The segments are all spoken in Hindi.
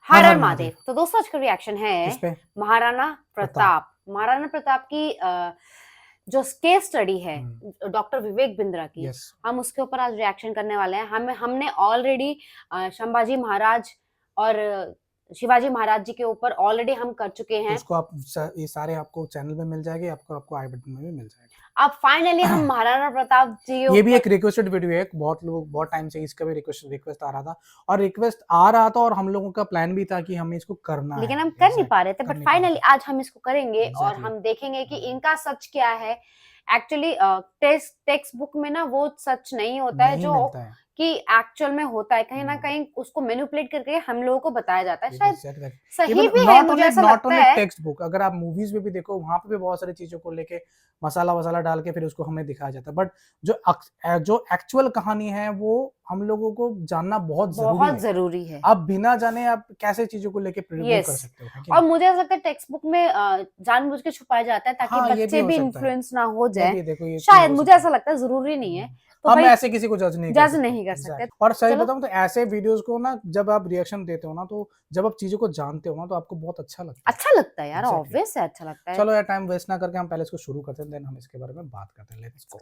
हर हर हर महादेव। महादेव। तो दोस्तों आज का रिएक्शन है किस पे? महाराणा प्रताप। महाराणा प्रताप की जो केस स्टडी है डॉक्टर विवेक बिंद्रा की, यस हम उसके ऊपर आज रिएक्शन करने वाले हैं। हमने ऑलरेडी संभाजी महाराज और शिवाजी महाराज जी के ऊपर ऑलरेडी हम कर चुके तो हैं। उसको आप ये सारे आपको चैनल में मिल जाएंगे, आपको आई बटन में भी मिल जाएगा। अब फाइनली हम महाराणा प्रताप जी ये भी एक रिक्वेस्टेड वीडियो है, बहुत लोग बहुत टाइम से इसका भी रिक्वेस्ट आ रहा था और हम लोगों का प्लान भी था कि हमें इसको करना लेकिन है, हम कर नहीं पा रहे थे, बट फाइनली आज हम इसको करेंगे और Exactly. हम देखेंगे कि इनका सच क्या है। एक्चुअली टेक्स्ट बुक में ना वो सच नहीं होता है नहीं जो मिलता है। कि एक्चुअल में होता है, कहीं ना कहीं उसको मैनिपुलेट करके हम लोगों को बताया जाता है। शायद सही भी है, मुझे ऐसा लगता है। टेक्स्ट बुक अगर आप मूवीज में भी देखो, वहां पे भी बहुत सारी चीजों को लेके मसाला डाल के फिर उसको हमें दिखाया जाता है, बट जो एक्चुअल कहानी है वो हम लोगों को जानना बहुत जरूरी है। आप बिना जाने आप कैसे चीजों को लेके प्रिडिक्ट कर सकते हो? और मुझे ऐसा लगता है टेक्स्ट बुक में जानबूझ के छुपाया जाता है ताकि बच्चे भी इन्फ्लुएंस ना हो जाए। शायद मुझे ऐसा लगता है, जरूरी नहीं है। तो हम ऐसे किसी को जज नहीं कर सकते। और सही बताऊं तो ऐसे वीडियोस को ना जब आप रिएक्शन देते हो ना, तो जब आप चीजों को जानते हो ना, तो आपको बहुत अच्छा लगता है। यार, ऑब्वियस है, अच्छा लगता है। चलो यार, टाइम वेस्ट ना करके हम पहले इसको शुरू करते हैं, देन हम इसके बारे में बात करते हैं। Let's go.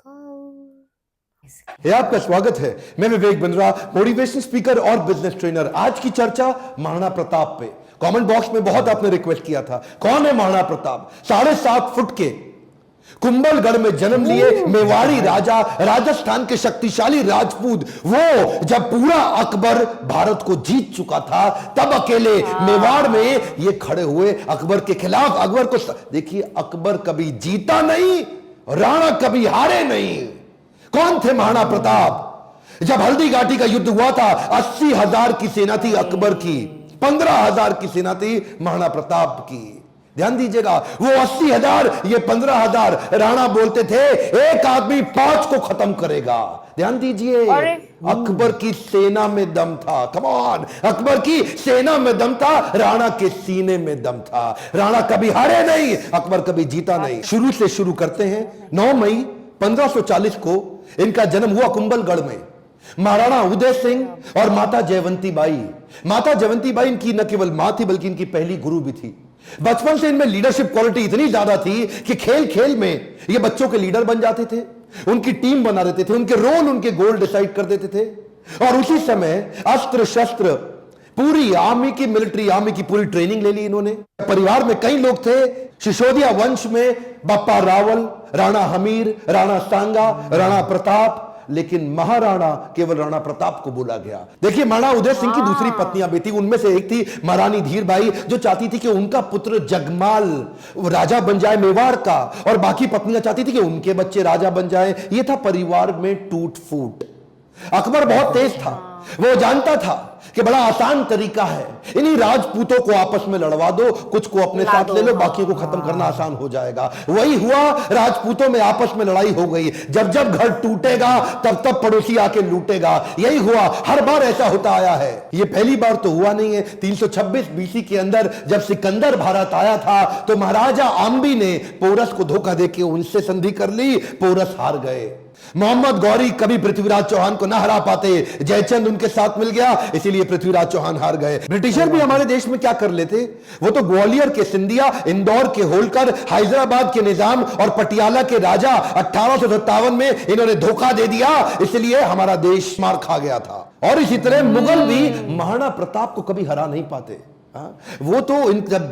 आपका स्वागत है। मैं विवेक बिंद्रा, मोटिवेशन स्पीकर और बिजनेस ट्रेनर। आज की चर्चा महाराणा प्रताप पे। कमेंट बॉक्स में बहुत आपने रिक्वेस्ट किया था, कौन है महाराणा प्रताप? 7.5 फुट के कुंभलगढ़ में जन्म लिए मेवाड़ी राजा, राजस्थान के शक्तिशाली राजपूत। वो जब पूरा अकबर भारत को जीत चुका था, तब अकेले मेवाड़ में ये खड़े हुए अकबर के खिलाफ। अकबर को देखिए, अकबर कभी जीता नहीं, राणा कभी हारे नहीं। कौन थे महाराणा प्रताप? जब हल्दी घाटी का युद्ध हुआ था, 80,000 की सेना थी अकबर की, 15,000 की सेना थी महाराणा प्रताप की। ध्यान दीजिएगा, वो 80,000, ये 15,000। राणा बोलते थे एक आदमी 5 को खत्म करेगा। ध्यान दीजिए, अकबर की सेना में दम था। कम ऑन, अकबर की सेना में दम था, राणा के सीने में दम था। राणा कभी हारे नहीं, अकबर कभी जीता नहीं। शुरू से शुरू करते हैं। 9 मई 1540 को इनका जन्म हुआ कुंभलगढ़ में। महाराणा उदय सिंह और माता जयवंती बाई। माता जयवंती बाई इनकी न केवल मां थी, बल्कि इनकी पहली गुरु भी थी। बचपन से इनमें लीडरशिप क्वालिटी इतनी ज्यादा थी कि खेल खेल में ये बच्चों के लीडर बन जाते थे, उनकी टीम बना देते थे, उनके रोल, उनके गोल डिसाइड कर देते थे। और उसी समय अस्त्र शस्त्र, पूरी आर्मी की, मिलिट्री आर्मी की पूरी ट्रेनिंग ले ली इन्होंने। परिवार में कई लोग थे। सिसोदिया वंश में बप्पा रावल, राणा हमीर, राणा सांगा, राणा प्रताप, लेकिन महाराणा केवल राणा प्रताप को बोला गया। देखिए, महाराणा उदय सिंह की दूसरी पत्नियां भी थी। उनमें से एक थी महारानी धीरबाई, जो चाहती थी कि उनका पुत्र जगमाल राजा बन जाए मेवाड़ का, और बाकी पत्नियां चाहती थी कि उनके बच्चे राजा बन जाए। यह था परिवार में टूट फूट। अकबर बहुत तेज था, वो जानता था कि बड़ा आसान तरीका है, इन्हीं राजपूतों को आपस में लड़वा दो, कुछ को अपने साथ ले लो, बाकी को खत्म करना आसान हो जाएगा। वही हुआ, राजपूतों में आपस में लड़ाई हो गई। जब जब घर टूटेगा, तब तब पड़ोसी आके लूटेगा। यही हुआ, हर बार ऐसा होता आया है। ये पहली बार तो हुआ नहीं है। 326 बीसी के अंदर जब सिकंदर भारत आया था, तो महाराजा आम्बी ने पोरस को धोखा देके उनसे संधि कर ली। पोरस हार गए। मोहम्मद गौरी कभी पृथ्वीराज चौहान को ना हरा पाते, जयचंद उनके साथ मिल गया, इसीलिए पृथ्वीराज चौहान हार गए। ब्रिटिशर भी हमारे देश में क्या कर लेते, वो तो ग्वालियर के सिंधिया, इंदौर के होलकर, हैदराबाद के निजाम और पटियाला के राजा 1857 में इन्होंने धोखा दे दिया, इसलिए हमारा देश मार खा गया था। और इसी तरह मुगल भी महाराणा प्रताप को कभी हरा नहीं पाते। वो तो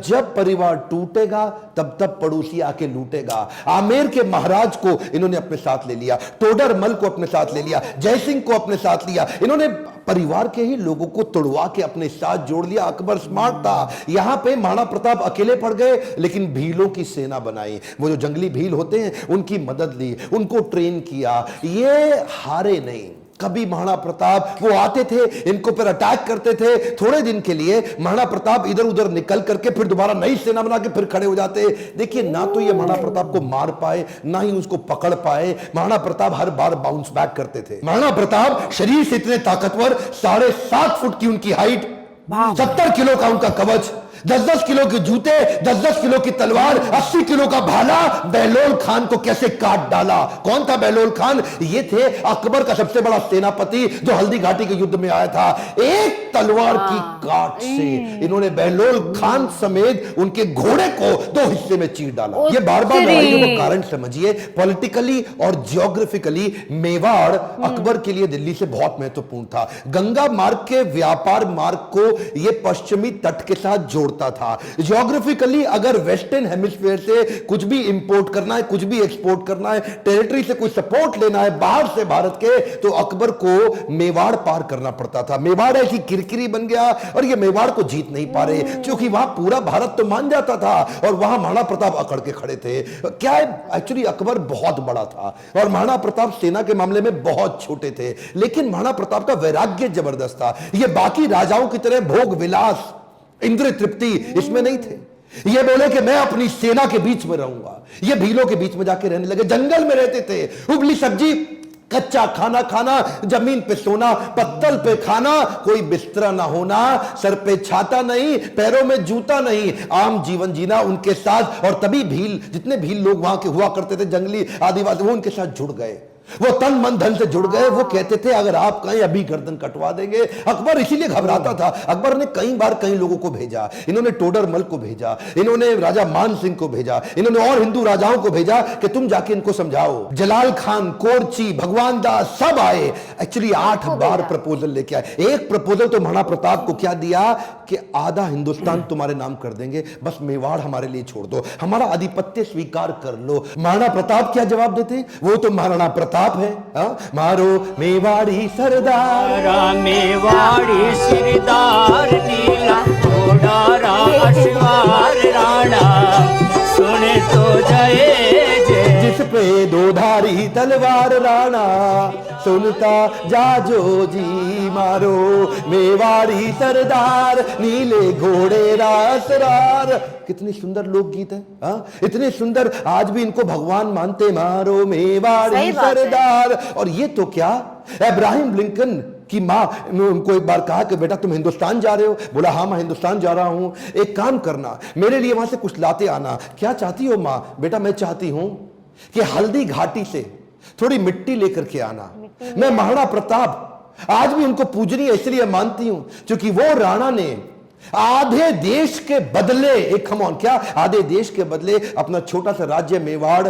जब परिवार टूटेगा, तब तब पड़ोसी आके लूटेगा। आमेर के महाराज को इन्होंने अपने साथ ले लिया, टोडरमल को अपने साथ ले लिया, जयसिंह को अपने साथ लिया। इन्होंने परिवार के ही लोगों को तोड़वा के अपने साथ जोड़ लिया। अकबर स्मार्ट था। यहां पे महाराणा प्रताप अकेले पड़ गए, लेकिन भीलों की सेना बनाई। वो जो जंगली भील होते हैं, उनकी मदद ली, उनको ट्रेन किया। ये हारे नहीं कभी। महाराणा प्रताप वो आते थे, इनको पर अटैक करते थे। थोड़े दिन के लिए महाराणा प्रताप इधर उधर निकल करके फिर दोबारा नई सेना बना के फिर खड़े हो जाते। देखिए, ना तो ये महाराणा प्रताप को मार पाए, ना ही उसको पकड़ पाए। महाराणा प्रताप हर बार बाउंस बैक करते थे। महाराणा प्रताप शरीर से इतने ताकतवर, 7.5 फुट की उनकी हाइट, वाह। 70 किलो का उनका कवच, 10-10 किलो के जूते, 10-10 किलो की तलवार, 80 किलो का भाला। बहलोल खान को कैसे काट डाला? कौन था बहलोल खान? ये थे अकबर का सबसे बड़ा सेनापति जो हल्दी घाटी के युद्ध में आया था। एक तलवार की काट से इन्होंने बहलोल खान समेत उनके घोड़े को 2 हिस्से में चीर डाला। ये बार बार लड़ाइयों को कारण समझिए। पॉलिटिकली और जियोग्राफिकली मेवाड़ अकबर के लिए दिल्ली से बहुत महत्वपूर्ण था। गंगा मार्ग के व्यापार मार्ग को यह पश्चिमी तट के साथ जोड़ता था। जियोग्राफिकली अगर वेस्टर्न हेमिस्फीयर से कुछ भी इंपोर्ट करना है, कुछ भी एक्सपोर्ट करना है, टेरिटरी से कोई सपोर्ट लेना है बाहर से भारत के, तो अकबर को मेवाड़ पार करना पड़ता था। मेवाड़ ऐसी किरकिरी बन गया और ये मेवाड़ को जीत नहीं पा रहे, क्योंकि वहां पूरा भारत तो मान जाता था और वहां महाराणा प्रताप अकड़ के खड़े थे। क्या है, एक्चुअली अकबर बहुत बड़ा था और महाराणा प्रताप सेना के मामले में बहुत छोटे थे, लेकिन महाराणा प्रताप का वैराग्य जबरदस्त था। ये बाकी राजाओं की तरह भोग विलास, इंद्रिय तृप्ति इसमें नहीं थे। ये बोले कि मैं अपनी सेना के बीच में रहूंगा। ये भीलों के बीच में जाके रहने लगे, जंगल में रहते थे। उबली सब्जी, कच्चा खाना खाना, जमीन पे सोना, पत्तल पे खाना, कोई बिस्तरा ना होना, सर पे छाता नहीं, पैरों में जूता नहीं, आम जीवन जीना उनके साथ। और तभी भील, जितने भील लोग वहां के हुआ करते थे, जंगली आदिवासी, वो उनके साथ जुड़ गए। वो तन मन धन से जुड़ गए। वो कहते थे अगर आप कहीं अभी गर्दन कटवा देंगे। अकबर इसीलिए घबराता था। अकबर ने कई बार कई लोगों को भेजा। इन्होंने टोडरमल को भेजा, इन्होंने राजा मान सिंह को भेजा, इन्होंने और हिंदू राजाओं को भेजा कि तुम जाके इनको समझाओ। जलाल खान, कोरची, भगवान दास सब आए। एक्चुअली 8 बार प्रपोजल लेके आए। एक प्रपोजल तो महाराणा प्रताप को क्या दिया कि आधा हिंदुस्तान तुम्हारे नाम कर देंगे, बस मेवाड़ हमारे लिए छोड़ दो, हमारा आधिपत्य स्वीकार कर लो। महाराणा प्रताप क्या जवाब देते? वो तो महाराणा प्रताप है। मारो मेवाड़ी सरदार, मेवाड़ी सरदार, नीला घोड़ा राशवार राणा, सुने तो जय जय। जिस पे 2 धारी तलवार राणा, सुनता जाजो जी। मारो मेवाड़ी सरदार, नीले घोड़े रासरार। कितनी सुंदर लोकगीत है। इतने सुंदर, आज भी इनको भगवान मानते। मारो मेवाड़ी सरदार। और ये तो क्या, अब्राहम लिंकन की माँ ने उनको एक बार कहा कि बेटा तुम हिंदुस्तान जा रहे हो? बोला हाँ मैं हिंदुस्तान जा रहा हूं, एक काम करना मेरे लिए वहां से कुछ लाते आना। क्या चाहती हो माँ? बेटा मैं चाहती हूं कि हल्दी घाटी से थोड़ी मिट्टी लेकर के आना। मैं महाराणा प्रताप आज भी उनको पूजनीय इसलिए मानती हूं क्योंकि वो राणा ने आधे देश के बदले, एक खमौन क्या, आधे देश के बदले अपना छोटा सा राज्य मेवाड़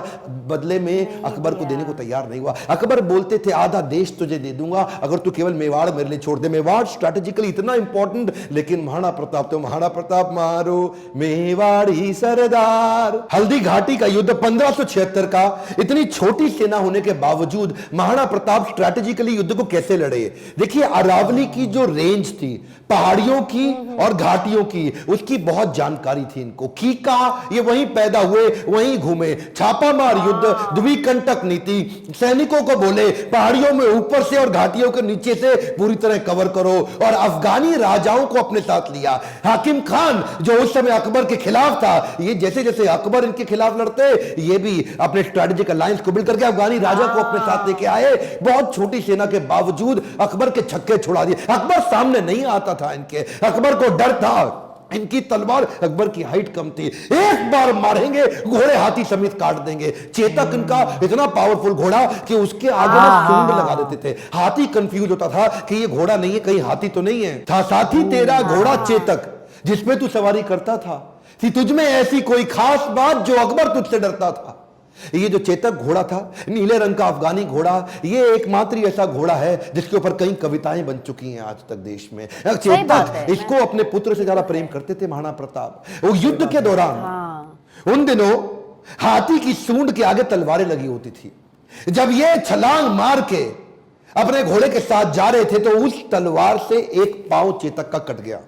बदले में अकबर को देने को तैयार नहीं हुआ। अकबर बोलते थे आधा देश तुझे दे दूंगा अगर तू केवल मेवाड़ मेरे लिए छोड़ दे। मेवाड़ स्ट्रैटेजिकली इतना इंपॉर्टेंट, लेकिन महाराणा प्रताप तो महाराणा प्रताप। मारो मेवाड़ी सरदार। हल्दी घाटी का युद्ध 1576 का, इतनी छोटी सेना होने के बावजूद महाराणा प्रताप स्ट्रैटेजिकली युद्ध को कैसे लड़े? देखिए अरावली की जो रेंज थी, पहाड़ियों की और घाटियों की, उसकी बहुत जानकारी थी इनको। कीका ये वहीं पैदा हुए, वहीं घूमे। छापामार युद्ध, द्विकंटक नीति, सैनिकों को बोले पहाड़ियों में ऊपर से और घाटियों के नीचे से पूरी तरह कवर करो। और अफगानी राजाओं को अपने साथ लिया। हाकिम खान जो उस समय अकबर के खिलाफ था, ये जैसे जैसे अकबर इनके खिलाफ लड़ते, ये भी अपने स्ट्रेटेजिक अलायंस को बिल्ड करके अफगानी राजा को अपने साथ लेके आए। बहुत छोटी सेना के बावजूद अकबर के छक्के छुड़ा दिए। अकबर सामने नहीं आता था इनके, अकबर को डर था। इनकी तलवार, अकबर की हाइट कम थी, एक बार मारेंगे घोड़े हाथी समेत काट देंगे। चेतक इनका इतना पावरफुल घोड़ा कि उसके आगे में सूंड लगा देते थे। हाथी कंफ्यूज होता था कि ये घोड़ा नहीं है, कहीं हाथी तो नहीं है। था साथी तेरा घोड़ा चेतक जिसपे तू सवारी करता था, थी तुझमें ऐसी कोई खास बात जो अकबर तुझसे डरता था। ये जो चेतक घोड़ा था, नीले रंग का अफगानी घोड़ा, ये एकमात्र ऐसा घोड़ा है जिसके ऊपर कई कविताएं बन चुकी हैं आज तक देश में। चेतक इसको अपने पुत्र से ज्यादा प्रेम करते थे महाराणा प्रताप। वो युद्ध के दौरान उन दिनों हाथी की सूंड के आगे तलवारें लगी होती थी। जब ये छलांग मार के अपने घोड़े के साथ जा रहे थे तो उस तलवार से एक पांव चेतक का कट गया।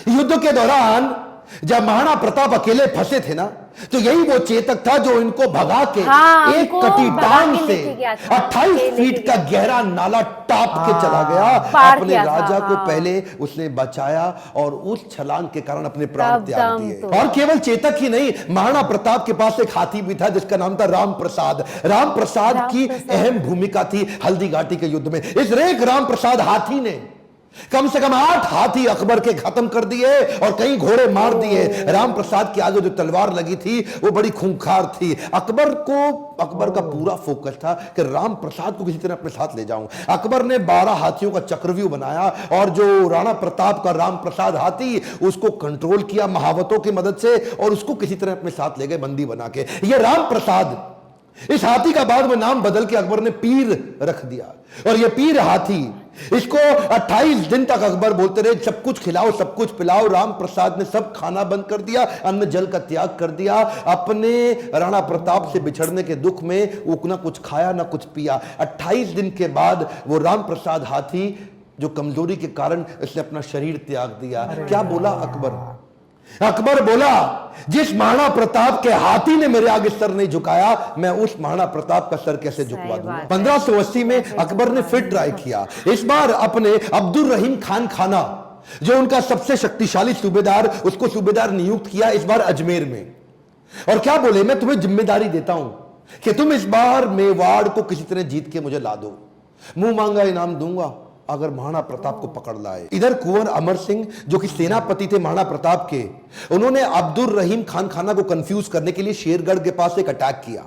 युद्ध के दौरान जब महाराणा प्रताप अकेले फंसे थे ना, तो यही वो चेतक था जो इनको भगा के एक कटी टांग से 28 फीट का गहरा नाला टाप के चला गया। अपने राजा को पहले उसने बचाया और उस छलांग के कारण अपने प्राण त्याग दिए। और केवल चेतक ही नहीं, महाराणा प्रताप के पास एक हाथी भी था जिसका नाम था राम प्रसाद। राम प्रसाद की अहम भूमिका थी हल्दी घाटी के युद्ध में। इस रेख राम प्रसाद हाथी ने कम से कम 8 हाथी अकबर के खत्म कर दिए और कई घोड़े मार दिए। राम प्रसाद के आगे जो तलवार लगी थी वो बड़ी खूंखार थी। अकबर का पूरा फोकस था कि राम प्रसाद को किसी तरह अपने साथ ले जाऊं। अकबर ने 12 हाथियों का चक्रव्यूह बनाया और जो राणा प्रताप का राम प्रसाद हाथी उसको कंट्रोल किया महावतों की मदद से और उसको किसी तरह अपने साथ ले गए बंदी बना के। ये राम प्रसाद, इस हाथी का बाद में नाम बदल के अकबर ने पीर रख दिया और ये पीर हाथी, इसको 28 दिन तक अकबर बोलते रहे सब कुछ खिलाओ सब कुछ पिलाओ। राम प्रसाद ने सब खाना बंद कर दिया, अन्न जल का त्याग कर दिया। अपने राणा प्रताप से बिछड़ने के दुख में वो ना कुछ खाया ना कुछ पिया। 28 दिन के बाद वो राम प्रसाद हाथी जो कमजोरी के कारण इसने अपना शरीर त्याग दिया। क्या बोला अकबर? अकबर बोला जिस महाराणा प्रताप के हाथी ने मेरे आगे सर नहीं झुकाया मैं उस महाराणा प्रताप का सर कैसे झुकवा दूं। 1580 में अकबर ने फिर ट्राई किया। इस बार अपने अब्दुल रहीम खान खाना जो उनका सबसे शक्तिशाली सूबेदार, उसको सूबेदार नियुक्त किया इस बार अजमेर में। और क्या बोले, मैं तुम्हें जिम्मेदारी देता हूं कि तुम इस बार मेवाड़ को किसी तरह जीत के मुझे ला दो, मुंह मांगा इनाम दूंगा अगर महाराणा प्रताप को पकड़ लाए। इधर कुंवर अमर सिंह जो कि सेनापति थे महाराणा प्रताप के, उन्होंने अब्दुल रहीम खान खाना को कंफ्यूज करने के लिए शेरगढ़ के पास एक अटैक किया।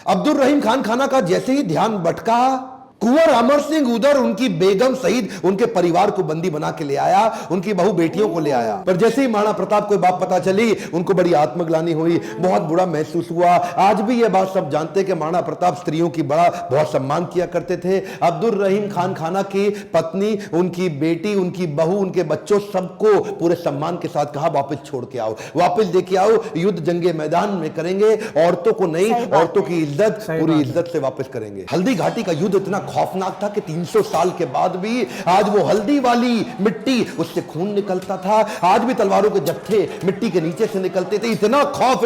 अब्दुल रहीम खान खाना का जैसे ही ध्यान भटका, कुंवर अमर सिंह उधर उनकी बेगम सहित उनके परिवार को बंदी बना के ले आया, उनकी बहु बेटियों को ले आया। पर जैसे ही महाराणा प्रताप को बात पता चली उनको बड़ी आत्मग्लानि हुई, बहुत बुरा महसूस हुआ। आज भी यह बात सब जानते हैं कि महाराणा प्रताप स्त्रियों की बहुत सम्मान किया करते थे। अब्दुल रहीम खान खाना की पत्नी, उनकी बेटी, उनकी बहू, उनके बच्चों सबको पूरे सम्मान के साथ कहा वापस छोड़ के आओ, वापस लेके आओ, युद्ध जंगे मैदान में करेंगे, औरतों को नहीं, औरतों की इज्जत पूरी इज्जत से वापस करेंगे। हल्दी घाटी का युद्ध इतना खौफनाक था कि 300 साल के बाद भी आज वो हल्दी वाली मिट्टी, उससे खून निकलता था। आज भी तलवारों के जत्थे मिट्टी के नीचे से निकलते थे। इतना खौफ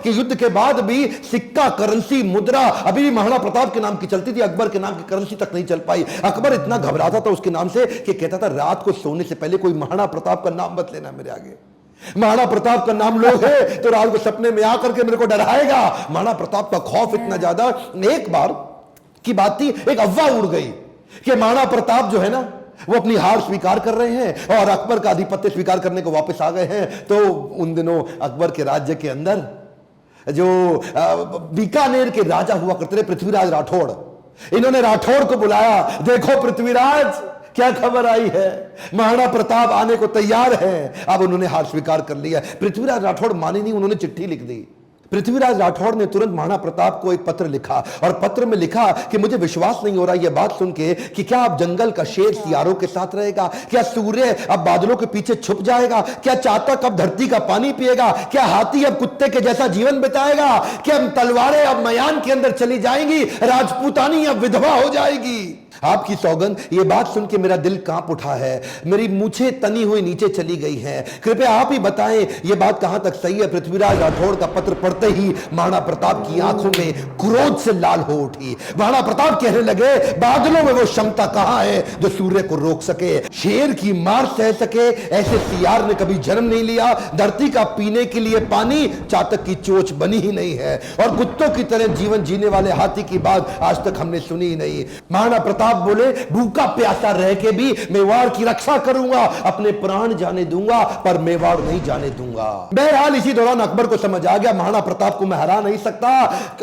कि युद्ध के बाद भी सिक्का, करेंसी, मुद्रा अभी भी महाराणा प्रताप के नाम की चलती थी, अकबर के नाम की करेंसी तक नहीं चल पाई। अकबर इतना घबराता था उसके नाम से कि कहता था रात को सोने से पहले कोई महाराणा प्रताप का नाम मत लेना मेरे आगे। महाराणा प्रताप का नाम लोगे तो रात को सपने में आकर के मेरे को डराएगा। महाराणा प्रताप का खौफ इतना ज्यादा, एक बार की बात थी, एक अफवाह उड़ गई कि महाराणा प्रताप जो है ना वो अपनी हार स्वीकार कर रहे हैं और अकबर का आधिपत्य स्वीकार करने को वापस आ गए हैं। तो उन दिनों अकबर के राज्य के अंदर जो बीकानेर के राजा हुआ करते थे पृथ्वीराज राठौड़, इन्होंने राठौड़ को बुलाया, देखो पृथ्वीराज क्या खबर आई है, महाराणा प्रताप आने को तैयार है। अब उन्होंने हार स्वीकार कर लिया। पृथ्वीराज राठौड़ माने नहीं, उन्होंने चिट्ठी लिख दी। पृथ्वीराज राठौड़ ने तुरंत महाराणा प्रताप को एक पत्र लिखा और पत्र में लिखा कि मुझे विश्वास नहीं हो रहा यह बात सुन के कि क्या अब जंगल का शेर सियारों के साथ रहेगा, क्या सूर्य अब बादलों के पीछे छुप जाएगा, क्या चातक अब धरती का पानी पिएगा, क्या हाथी अब कुत्ते के जैसा जीवन बिताएगा, क्या तलवारें अब मयान के अंदर चली जाएंगी, राजपूतानी अब विधवा हो जाएगी। आपकी सौगंध, ये बात सुन के मेरा दिल कांप उठा है, मेरी मूछें तनी हुई नीचे चली गई हैं। कृपया आप ही बताएं ये बात कहां तक सही है। पृथ्वीराज राठौड़ का पत्र पढ़ते ही महाराणा प्रताप की आंखों में क्रोध से लाल हो उठी। महाराणा प्रताप कहने लगे बादलों में वो क्षमता कहां है जो सूर्य को रोक सके, शेर की मार सह सके, ऐसे सियार ने कभी जन्म नहीं लिया। धरती का पीने के लिए पानी चातक की चोंच बनी ही नहीं है और कुत्तों की तरह जीवन जीने वाले हाथी की बात आज तक हमने सुनी ही नहीं। महाराणा प्रताप बोले भूखा प्यासा रह के भी मेवाड़ की रक्षा करूंगा, अपने प्राण जाने दूंगा पर मेवाड़ नहीं जाने दूंगा। बहरहाल इसी दौरान अकबर को समझ आ गया महाराणा प्रताप को मैं हरा नहीं सकता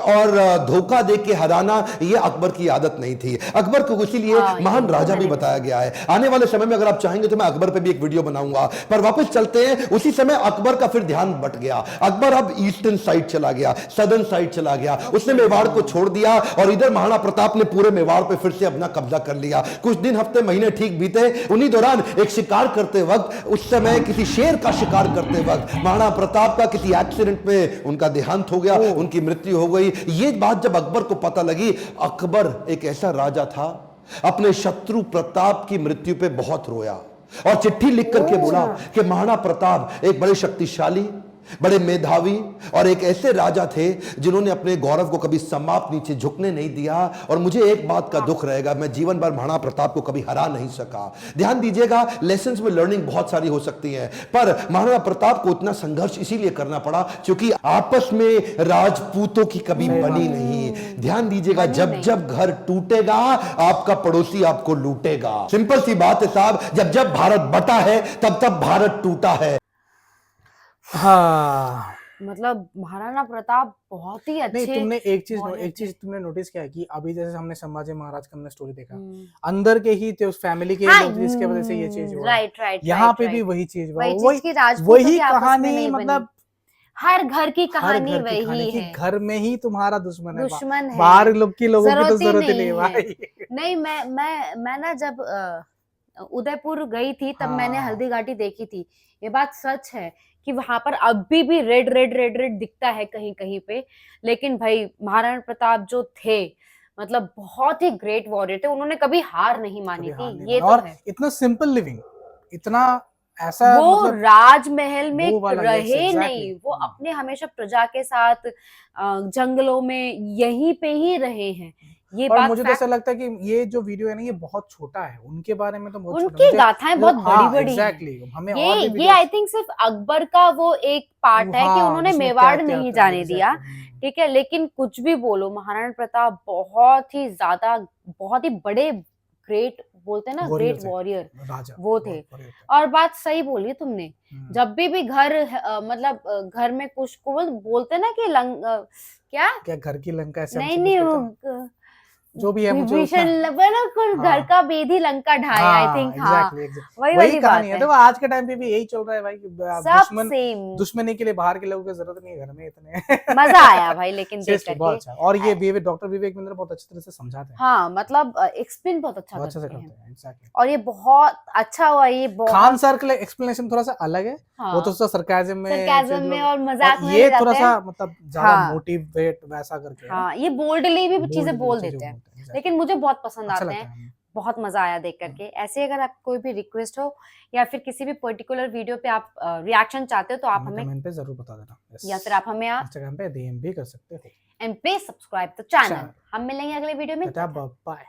और धोखा दे के हराना यह अकबर की आदत नहीं थी। अकबर को इसीलिए महान राजा भी बताया गया है। आने वाले समय में अगर आप चाहेंगे तो मैं अकबर पे भी एक वीडियो बनाऊंगा। पर वापस चलते हैं, उसी समय अकबर का फिर ध्यान बट गया। अकबर अब ईस्टर्न साइड चला गया, सदर्न साइड चला गया, उसने मेवाड़ को छोड़ दिया और इधर महाराणा प्रताप ने पूरे मेवाड़ पे फिर से अपना कब्जा कर लिया। कुछ दिन, हफ्ते, महीने ठीक बीते। उन्हीं दौरान एक शिकार करते वक्त, उस समय किसी शेर का शिकार करते वक्त महाराणा प्रताप का किसी एक्सीडेंट में उनका देहांत हो गया, उनकी मृत्यु हो गई। ये बात जब अकबर को पता लगी, अकबर एक ऐसा राजा था अपने शत्रु प्रताप की मृत्यु पे बहुत रोया और चिट्ठी लिख करके बोला कि महाराणा प्रताप एक बड़े शक्तिशाली, बड़े मेधावी और एक ऐसे राजा थे जिन्होंने अपने गौरव को कभी समाप्त नीचे झुकने नहीं दिया। और मुझे एक बात का दुख रहेगा, मैं जीवन भर महाराणा प्रताप को कभी हरा नहीं सका। ध्यान दीजिएगा, लेसन्स में लर्निंग बहुत सारी हो सकती है, पर महाराणा प्रताप को इतना संघर्ष इसीलिए करना पड़ा क्योंकि आपस में राजपूतों की कभी बनी नहीं। ध्यान दीजिएगा, जब जब घर टूटेगा आपका पड़ोसी आपको लूटेगा। सिंपल सी बात है साहब, जब जब भारत बटा है तब तब भारत टूटा है। हाँ, मतलब महाराणा प्रताप बहुत ही नहीं अच्छे तुमने एक चीज तुमने नोटिस किया है कि अभी जैसे हमने संभाजी महाराज का हमने स्टोरी देखा, अंदर के ही थे उस फैमिली के लोग थे, इसके वजह से ये चीज हुआ। राइट राइट यहाँ पे भी वही चीज हुआ, वही वही कहानी, मतलब हर घर की हर कहानी घर की वही कहानी कि है। घर में ही तुम्हारा दुश्मन है, दुश्मन है, बाहर लोग की लोगों की तो जरूरत ही जरूरत ही नहीं नहीं है है। भाई। नहीं, मैं ना जब उदयपुर गई थी तब मैंने हाँ। हल्दी घाटी देखी थी। ये बात सच है कि वहां पर अभी भी रेड रेड रेड रेड दिखता है कहीं कहीं पे। लेकिन भाई महाराणा प्रताप जो थे, मतलब बहुत ही ग्रेट वॉरियर थे, उन्होंने कभी हार नहीं मानी कभी हार थी, नहीं ये माना। तो और है। इतना सिंपल लिविंग, इतना ऐसा वो मतलब राजमहल में वो वाला, yes, रहे exactly। नहीं, वो अपने हमेशा प्रजा के साथ जंगलों में यहीं पे ही रहे हैं। ये और बात मुझे तो fact- ऐसा लगता है कि ये जो वीडियो है ना, ये बहुत छोटा है, उनके बारे में तो बहुत छोटा। उनकी मुझे गाथाएं बहुत हाँ, बड़ी बड़ी हैं। एग्जैक्टली, हमें और भी ये वीडियोस आई थिंक सिर्फ अकबर का वो एक पार्ट है कि हाँ, उन्होंने जिसमें मेवाड़ क्या-क्या नहीं था, जाने दिया, एग्जैक्टली। ठीक है। लेकिन कुछ भी बोलो, महाराणा प्रताप बहुत ही ज्यादा, बहुत ही बड़े ग्रेट, बोलते हैं ना, वॉरियर ग्रेट थे, वॉरियर राजा वो थे। वॉरियर थे। और बात सही बोली तुमने, हम्म। जब भी घर मतलब घर में कुछ को बोलते हैं ना कि क्या क्या घर की लंका ऐसे नहीं हमसे नहीं कुछ कहते हैं? जो भी है मुझे विभीषण कुछ घर हाँ। का बेदी लंका ढाया, आई थिंक। हाँ, एग्जैक्टली वही वही वाली कहानी बात है। है। देखो आज के टाइम पे भी यही चल रहा है भाई कि सब दुश्मन सेम। दुश्मनी के लिए बाहर के लोगों की जरूरत नहीं है, घर में इतने मजा आया भाई, लेकिन देख Seriously, बहुत करके। अच्छा। और ये डॉक्टर विवेक बिंद्रा बहुत अच्छी तरह से समझाते हैं, हाँ, मतलब एक्सप्लेन बहुत अच्छा बहुत अच्छे से करते करते हैं। हैं, एग्जैक्टली। और ये बहुत अच्छा हुआ, ये खान बहुत सर के लिए एक्सप्लेनेशन थोड़ा सा अलग है, हाँ, वो तो सरकाज़म में सरकाज़म में और मजाक में ये ले थोड़ा जाते सा हैं। मतलब ज्यादा हाँ। मोटिवेट वैसा करके है ना, हाँ, ये बोल्डली भी चीजें boldly बोल चीजें देते हैं, बोलते हैं, exactly। लेकिन मुझे बहुत पसंद अच्छा आते लगता हैं। है। बहुत मजा आया देख करके। ऐसे अगर आप कोई भी रिक्वेस्ट हो या फिर किसी भी पर्टिकुलर वीडियो पे आप रिएक्शन चाहते हो तो आप हमें कमेंट पे जरूर बता देना, या फिर आप हमें इंस्टाग्राम पे डीएम भी कर सकते हो। And please subscribe the channel. Channel. हम मिलेंगे अगले वीडियो में। टाटा, बाय।